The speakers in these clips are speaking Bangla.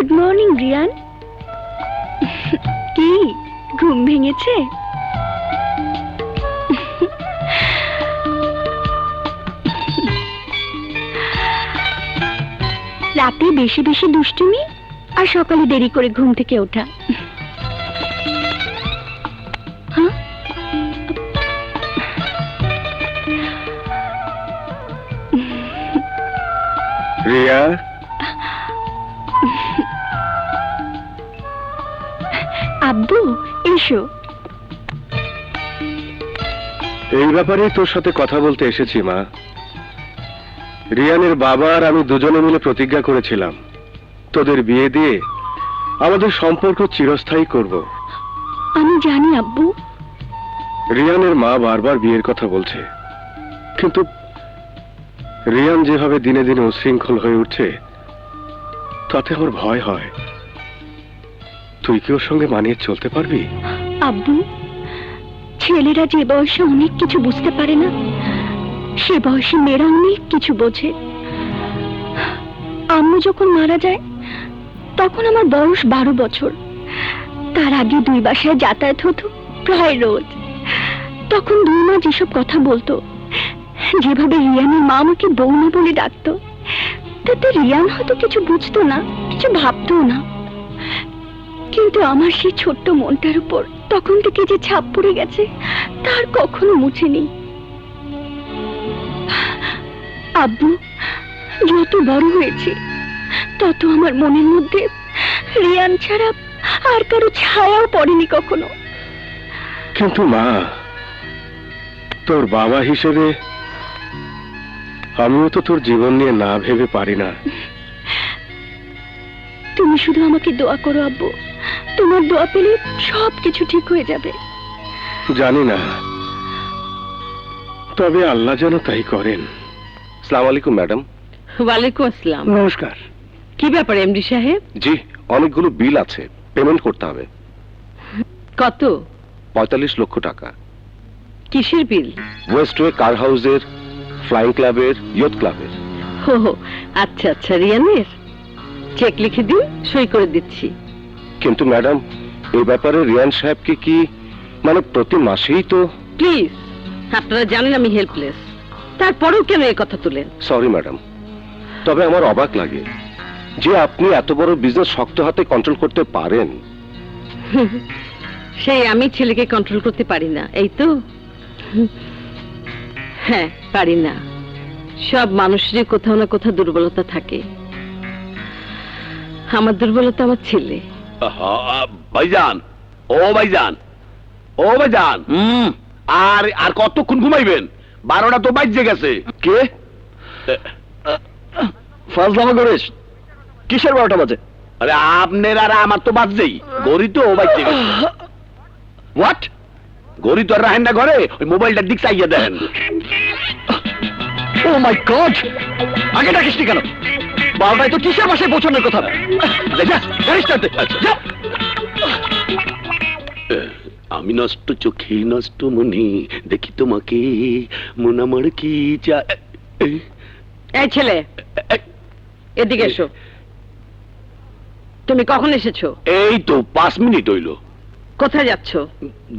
Good morning Riyan. কি ঘুম ভেঙেছে? রাতে বেশি বেশি দুষ্টুমি আর সকালে দেরি করে ঘুম থেকে ওঠা। হ্যাঁ, রিয়া, আব্বু এসো। এই ব্যাপারে তোর সাথে কথা বলতে এসেছি মা। রিয়ানের বাবা আর আমি দুজনে মিলে প্রতিজ্ঞা করেছিলাম তোদের বিয়ে দিয়ে আমাদের সম্পর্ক চিরস্থায়ী করব। আমি জানি আব্বু। রিয়ানের মা বারবার বিয়ের কথা বলছে, কিন্তু রিয়ান যেভাবে দিনে দিনে উচ্ছৃঙ্খল হয়ে উঠছে তাতে আমার ভয় হয়। তুই কি ওর সঙ্গে মানিয়ে চলতে পারবি? আব্বু, ছেলেরা যে বয়সে অনেক কিছু বুঝতে পারে না, সে বয়সে মেয়েরা অনেক কিছু বোঝে। আম্মু যখন মারা যায় তখন আমার বয়স 12 বছর। তার আগে 2 বাসায় যাতায়াত হতো প্রায় রোজ। তখন 2 মা যেসব কথা বলতো, যেভাবে রিয়ানের মা আমাকে বৌমা বলে ডাকতো, তাতে রিয়ান হয়তো কিছু বুঝতো না, কিছু ভাবতো না। কিন্তু আমার সেই ছোট্ট মনটার উপর তখন থেকে যে ছাপ পড়ে গেছে তার কখনো মুছেনি। আব্বু, যত বড় হয়েছে তত আমার মনের মধ্যে রিয়ান ছাড়া আর কারো ছায়াও পড়েনি কখনো। কিন্তু মা, তোর বাবা হিসেবে আমিও তো তোর জীবন নিয়ে না ভেবে পারি না। তুমি শুধু আমাকে দোয়া করো আব্বু, তোমার দোয়া পেলে সবকিছু ঠিক হয়ে যাবে। জানি না, তবে আল্লাহ যেন তাই করেন। আসসালামু আলাইকুম ম্যাডাম। ওয়ালাইকুম আসসালাম। নমস্কার। কি ব্যাপার এমডি সাহেব? জি, অনেকগুলো বিল আছে, পেমেন্ট করতে হবে। কত? 45 লক্ষ টাকা। কিসের বিল? ওয়েস্টওয়ে কার হাউসের, ফ্লাইং ক্লাবের, ইয়ট ক্লাবের। ও আচ্ছা আচ্ছা, রিয়ানের চেক লিখে দিন, সই করে দিচ্ছি। কিন্তু ম্যাডাম, এই ব্যাপারে রিয়ান সাহেবকে কি মানে প্রতি মাসেই তো? প্লিজ, আপনারা জানেন আমি হেল্পলেস, তারপরেও কেন এই কথা তুলেন? সরি ম্যাডাম, তবে আমার অবাক লাগে যে আপনি এত বড় বিজনেস শক্ত হাতে কন্ট্রোল করতে পারেন। সেই আমি ছেলেকে কন্ট্রোল করতে পারি না, এই তো। হ্যাঁ, পারি না। সব মানুষেরই কোথাও না কোথাও দুর্বলতা থাকে। আমার দুর্বলতা আমার ছেলে। ভাইজান, ও ভাইজান, ও ভাইজান, আর আর কতক্ষণ ঘুমাইবেন? 12টা তো বাজে গেছে। কে ফাজলামা করিস? কিসের 12টা বাজে? আরে আপনার আর আমার তো বাজছেই, গড়ি তো বাজে গেছে। হোয়াট? গড়ি তো আর রাহেন না ঘরে, ওই মোবাইলটার দিক চাইয়া দেন। ও মাই গড, আগে ডাকিসনি কেন? 12টায় তো কিসের বাসায় পৌঁছানোর কথা। যা, গাড়ি স্টার্ট দে। যা। আমি নষ্ট চোখে নষ্ট মনে দেখি তোমাকে, মন আমার কি চায়। এই ছেলে, এদিকে এসো। তুমি কখন এসেছো? এই তো 5 মিনিট হইল। কোথায় যাচ্ছ?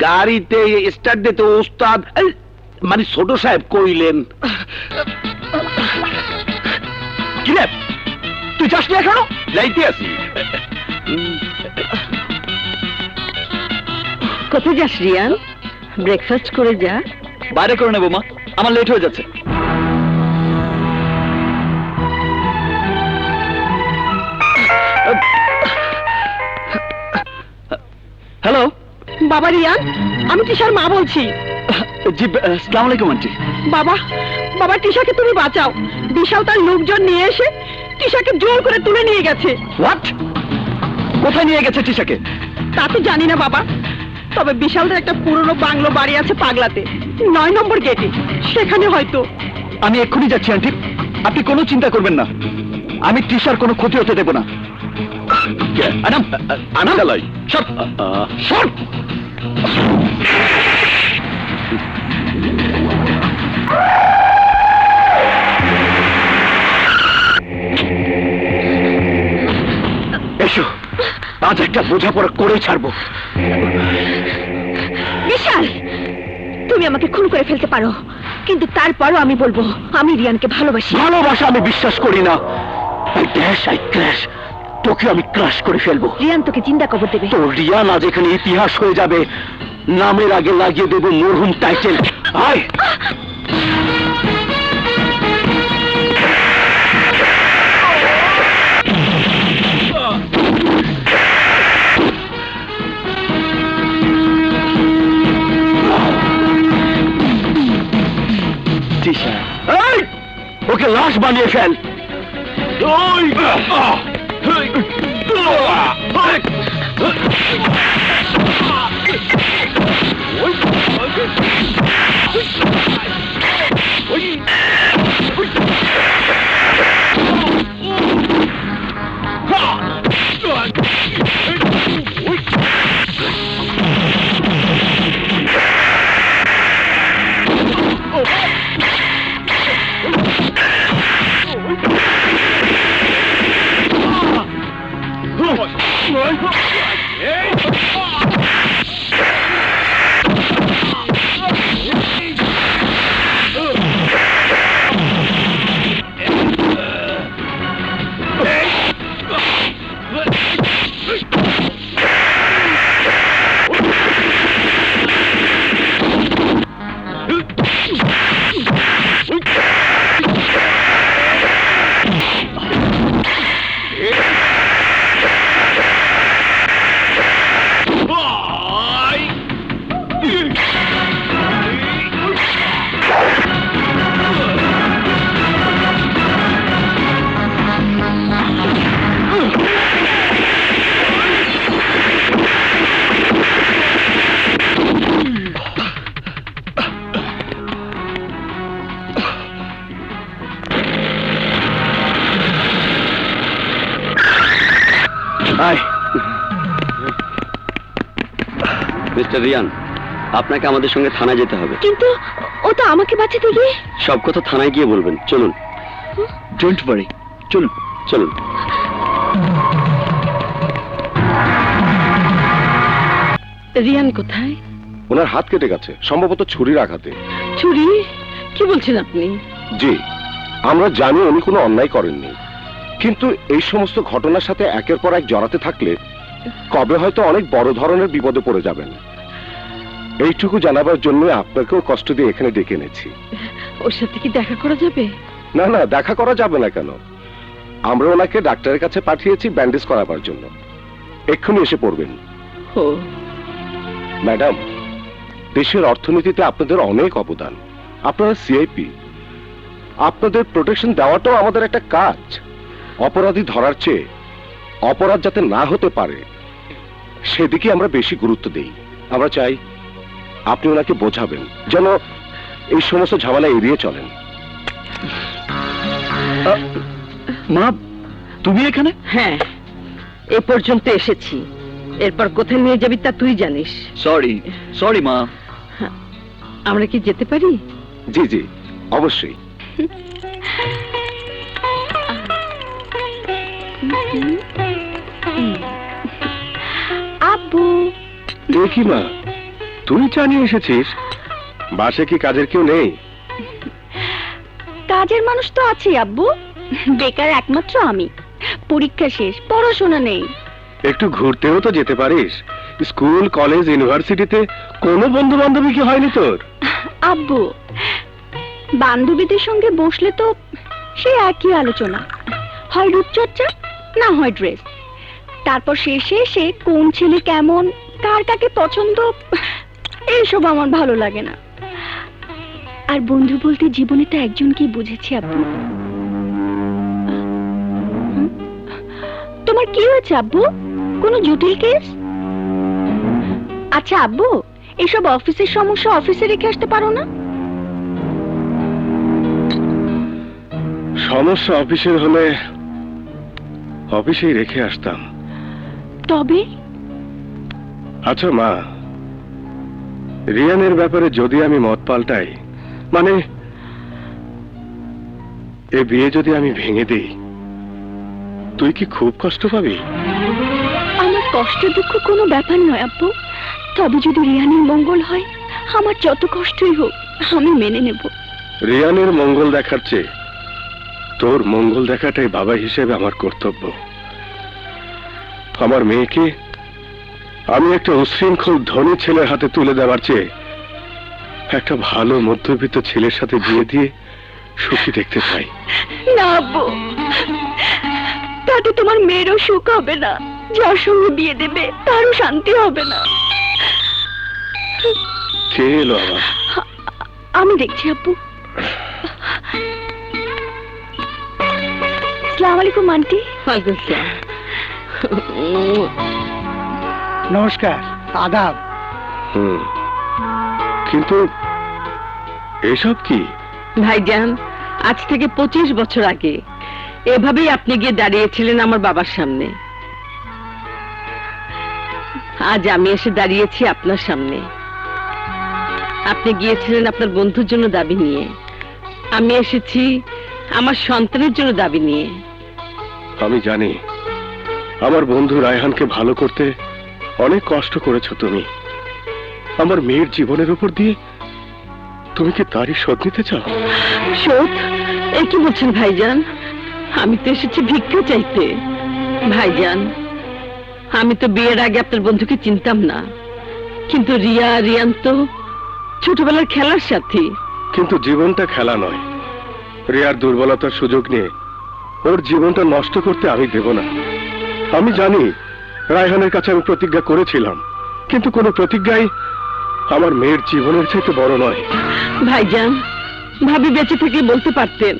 গাড়িতে স্টার্ট দিতে ওস্তাদ মানে ছোট সাহেব কইলেন। কি রে, তুই যাসনি এখনো? যাইতে আছি। কোথায় যাস রিয়ান? ব্রেকফাস্ট করে যা। বাইরে করে নেবো মা, আমার লেট হয়ে যাচ্ছে। হ্যালো বাবা রিয়ান, আমি টিশার মা বলছি। জি, আসসালামু আলাইকুম আন্টি। বাবা, বাবা টিশাকে তুমি বাঁচাও। বিশাল তার লোকজন নিয়ে এসে টিশাকে জোর করে তুলে নিয়ে গেছে। হোয়াট? কোথায় নিয়ে গেছে টিশাকে? তা তো জানি না বাবা, তবে বিশালদের একটা পুরনো বাংলো বাড়ি আছে পাগলাতে, 9 নম্বর গেটে, সেখানে হয়তো। আমি এক্ষুনি যাচ্ছি আন্টি, আপনি কোনো চিন্তা করবেন না। আমি টিশার কোনো ক্ষতি হতে দেব না। আনাম, আমি চালাই। সব সব। এসো। আজ একটা বোঝাপড়া করেই ছাড়বো। বিশাল, তুমি আমাকে খুন করে ফেলতে পারো, কিন্তু তারপরও আমি বলবো আমি রিয়ানকে ভালোবাসি। ভালোবাসা আমি বিশ্বাস করি না। আই ড্যাশ, আই ক্র্যাশ, তোকে আমি ক্রাশ করে ফেলবো। রিয়ান তোকে জিন্দা কবর দেবে। তো রিয়ান আজ এখানে ইতিহাস হয়ে যাবে। নামের আগে লাগিয়ে দেবো মরহুম টাইটেল। আয় এই, ওকে লাশ বানিয়ে ফেল। মিস্টার রিয়ান, আপনাকে আমাদের সঙ্গে থানায় যেতে হবে। কিন্তু ও তো আমাকে বাঁচাতে গিয়ে। সব কথা থানায় গিয়ে বলবেন। চলুন। ডোন্ট ওয়ারি, চলুন। চলুন। রিয়ান কোথায়? ওনার হাত কেটে গেছে, সম্ভবত ছুরির আঘাতে। চুরি? কি বলছেন আপনি? জি, আমরা জানি উনি কোনো অন্যায় করেননি, কিন্তু এই সমস্ত ঘটনার সাথে একের পর এক জড়াতে থাকলে কবে হয়তো অনেক বড় ধরনের বিপদে পড়ে যাবেন। এইটুকু জানাবার জন্য আপনাকেও কষ্ট দিয়ে এখানে ডেকে এনেছি। ওর সাথে কি দেখা করা যাবে? না না, দেখা করা যাবে না কেন? আমরা ওনাকে ডাক্তারের কাছে পাঠিয়েছি ব্যান্ডেজ করাবার জন্য। এক্ষুনি এসে পড়বেন। ও ম্যাডাম, দেশের অর্থনীতিতে আপনাদের অনেক অবদান। আপনারা সিআইপি, আপনাদের প্রোটেকশন দেওয়াটাও আমাদের একটা কাজ। অপরাধী ধরার চেয়ে অপরাধ যাতে না হতে পারে সেদিকে আমরা বেশি গুরুত্ব দেই। আমরা চাই আপনি ওনাকে বোঝাবেন যেন এই সমস্ত ঝামেলা এড়িয়ে চলেন। মা, তুমি এখানে? হ্যাঁ, এ পর্যন্ত এসেছি। এরপর কোথায় নিয়ে যাবি তা তুই জানিস। সরি, সরি মা। আমরা কি যেতে পারি? জি জি, অবশ্যই। আব্বু, দেখি মা, তুই চা নিয়ে এসেছিস। বাসে কি কাজের কেউ নেই? কাজের মানুষ তো আছেই আব্বু, বেকার একমাত্র আমি। পরীক্ষা শেষ, পড়াশোনা নেই। একটু ঘুরতেও তো যেতে পারিস। স্কুল, কলেজ, ইউনিভার্সিটিতে কোনো বন্ধু বান্ধবী কি হয়নি তোর? আব্বু, বান্ধবীদের সঙ্গে বসলে তো সে একই আলোচনা, হয় রূপচর্চা না হয় ড্রেস। তারপর শেষে এসে কোন ছেলে কেমন, কার কাকে পছন্দ, এইসব আমার ভালো লাগে না। আর বন্ধু বলতে জীবনে তো একজনকেই বুঝেছি আব্বু। তোমার কি হয়েছে আব্বু? কোনো জটিল কেস? আচ্ছা আব্বু, এসব অফিসের সমস্যা অফিসে রেখে আসতে পারো না? সমস্যা অফিসের হলে অফিসেই রেখে আসতাম। তবে আচ্ছা মা, রিয়ানের ব্যাপারে যদি আমি মত পাল্টাই, মানে এ বিয়ে যদি আমি ভেঙে দেই, তুই কি খুব কষ্ট পাবি? আমার কষ্ট দুঃখ কোনো ব্যাপার নয় আব্বু, তবে যদি রিয়ানের মঙ্গল হয় আমার যত কষ্টই হোক আমি মেনে নেব। রিয়ানের মঙ্গল দেখার চেয়ে তোর মঙ্গল দেখাটাই বাবা হিসেবে আমার কর্তব্য। আমার মেয়েকে আমি একটা উশৃঙ্খল ধনী ছেলের হাতে তুলে দেওয়ার চেয়ে একটা ভালো মধ্যবিত্ত ছেলের সাথে বিয়ে দিয়ে সুখী দেখতে চাই। না আব্বু, তাতে তোমার মেয়েরও সুখ হবে না, যার সঙ্গে বিয়ে দেবে তারও শান্তি হবে না। কে এলো আবার? আমি দেখছি আব্বু। আসসালামু আলাইকুম আন্টি। নমস্কার, আদাব। কিন্তু এসব কি? ভাইজান, আজ থেকে 25 বছর আগে এভাবেই আপনি গিয়ে দাঁড়িয়েছিলেন আমার বাবার সামনে। আজ আমি এসে দাঁড়িয়েছি আপনার সামনে। আপনি গিয়েছিলেন আপনার বন্ধুর জন্য দাবি নিয়ে, আমি এসেছি আমার সন্তানের জন্য দাবি নিয়ে। আমি জানি আমার বন্ধু রায়হানকে ভালো করতে অনেক কষ্ট করেছো তুমি। আমার মেয়ের জীবনের উপর দিয়ে তুমি কি তারই শোধ নিতে চাও? শোধ? এ কি বলছেন ভাইজান? আমি তো এসেছি ভিক্ষা চাইতে। ভাইজান, আমি তো বিয়ের আগে আপনার বন্ধুকে চিনতাম না, কিন্তু রিয়ান তো ছোটবেলার খেলার সাথী। কিন্তু জীবনটা খেলা নয়। রিয়ার দুর্বলতার সুযোগ নিয়ে ওর জীবনটা নষ্ট করতে আমি দেব না। আমি জানি রায়হানের কাছে আমি প্রতিজ্ঞা করেছিলাম, কিন্তু কোনো প্রতিজ্ঞাই আমার মেয়ের জীবনের চাইতে বড় নয়। ভাইজান, ভাবি বেঁচে থেকে বলতে পারতেন,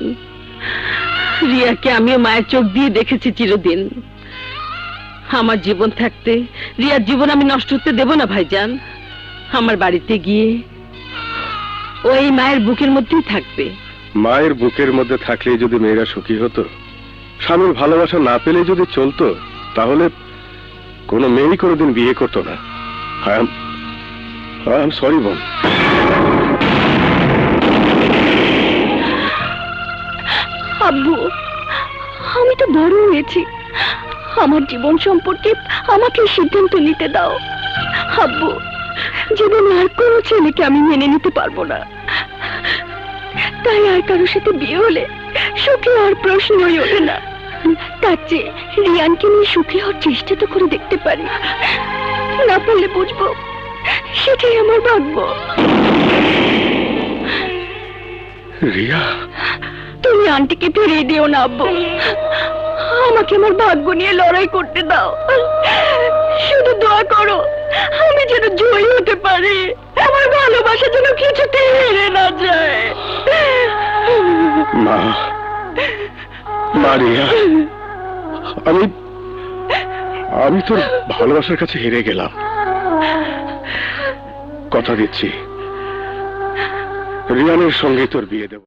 রিয়াকে আমিও মায়ের চোখ দিয়ে দেখেছি চিরদিন। আমার জীবন থাকতে রিয়ার জীবন আমি নষ্ট হতে দেব না ভাইজান। আমার বাড়িতে গিয়ে ও এই মায়ের বুকের মধ্যেই থাকবে। মায়ের বুকের মধ্যে থাকলে যদি মেয়েরা সুখী হতো, স্বামীর ভালোবাসা না পেলে যদি চলতো, তাহলে কোনো মেয়েই কোনোদিন বিয়ে করতো না। আই এম সরি বোন। আব্বু, আমি তো বড় হয়েছি, আমার জীবন সম্পর্কে আমাকে সিদ্ধান্ত নিতে দাও। আব্বু, জীবনে আর কোনো ছেলেকে আমি মেনে নিতে পারবো না, তাই আর কারোর সাথে বিয়ে হলে সুখী হওয়ার প্রশ্নই ওঠে না। তার চেয়ে রিয়ানকে নিয়ে সুখী হওয়ার চেষ্টা তো করে দেখতে পারি, না পারলে বুঝবো সেটাই আমার ভাগ্য। রিয়া, তুমি আন্টিকে ফিরিয়ে দিও না আব্বু, আমাকে আমার ভাগ্য নিয়ে লড়াই করতে দাও। শুধু দোয়া করো আমি যেন জয়ী হতে পারি, আমার ভালোবাসা যেন কিছুতে হেরে না যায়। মা, মা রিয়া, আমি তোর ভালোবাসার কাছে হেরে গেলাম। কথা দিচ্ছি রিয়ানের সঙ্গে তোর বিয়ে দেব।